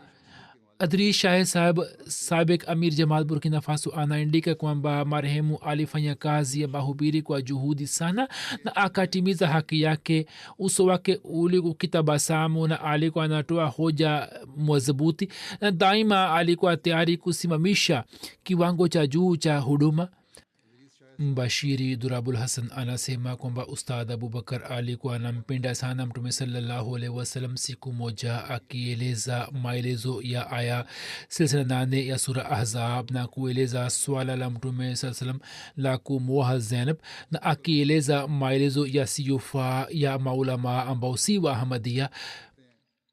adri shahe saheb sabik amir jamaat burkina faso anaandika kwamba marehemu alifanya kazi ya mahubiri kwa juhudi sana na akatimiza haki yake. uso wake ulikukitabasamu na alikuwa anatoa hoja madhubuti na daima alikuwa tayari kusimamisha kiwango cha juu cha huduma. mbashiri durabul hasan anasema kwamba ustadh abubakar alikuwa anampenda sana mtume salallahu alaihi wasallam. siku moja akieleza maelezo ya aya 68 ya sura ahzab na kueleza swala la mtume saa salam la kumwoha zainab na akieleza maelezo yasiyofaa ya maulama ambao si wa ahmadia,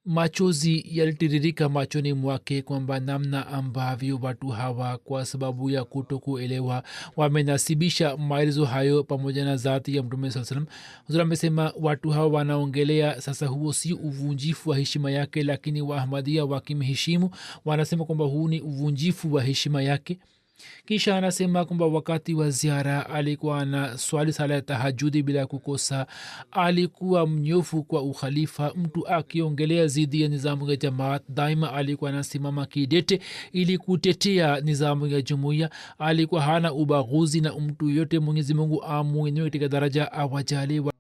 machozi yalitiririka machoni mwake kwamba namna ambavyo watu hawa kwa sababu ya kutokuelewa wamenasibisha maelezo hayo pamoja na zati ya mtume saa salam. huzur amesema watu hawa wanaongelea sasa, huo si uvunjifu wa heshima yake, lakini waahmadia wakimheshimu wanasema kwamba huu ni uvunjifu wa heshima yake. kisha anasema kwamba wakati wa ziara alikuwa na swali sala ya tahajudi bila kukosa. alikuwa mnyofu kwa ukhalifa. mtu akiongelea zidi ya nizamu ya jamaat daima alikuwa anasimama kidete ili kutetea nizamu ya jumuiya. alikuwa hana ubaguzi na mtu yote. mwenyezi mungu amwinue katika daraja awajali wa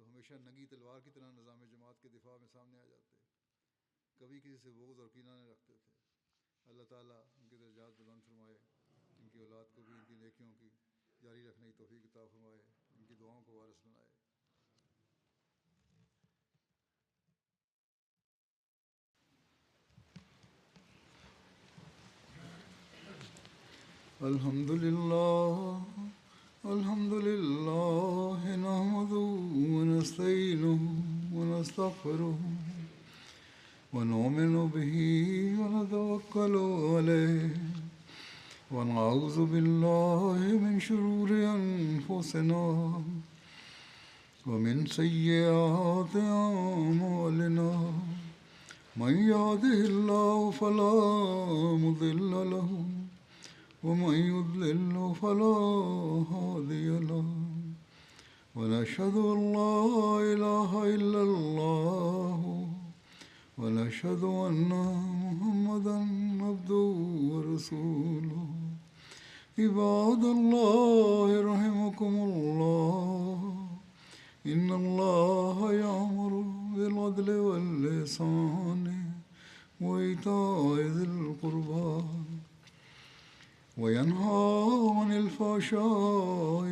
तो हमेशा नंगी तलवार की तरह निज़ाम जमात के दिफा में सामने आ जाते, कभी किसी से बुग़्ज़ और कीना नहीं रखते थे। अल्लाह ताला उनके दर्जात बुलंद फरमाए, इनकी औलाद को भी इनकी नेकियों की जारी रखने की तौफीक अता फरमाए, इनकी दुआओं को वारिस बनाए। अल्हम्दुलिल्लाह नहमदुहु व नस्तईनुहु व नस्तगफिरुहु व नुमिनु बिही व नतवक्कलु अलैहि व नऊज़ु बिल्लाहि मिन शुरूरि अनफुसिना व मिन सय्यिआति अअमालिना। मन यहदिहिल्लाहु फला मुदिल्ल लहु ومن يضلل فلا هادي له ونشهد أن لا إله إلا الله ونشهد أن محمدا عبده ورسوله. عباد الله رحمكم الله إن الله يأمر بالعدل والإحسان وإيتاء ذي القربى وينهى عن الفحشاء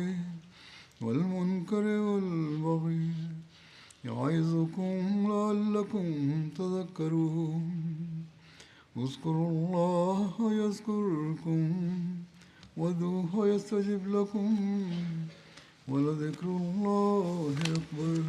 والمنكر والبغي يعظكم لعلكم تذكرون. اذكروا الله يذكركم وادعوه يستجب لكم ولذكر الله أكبر.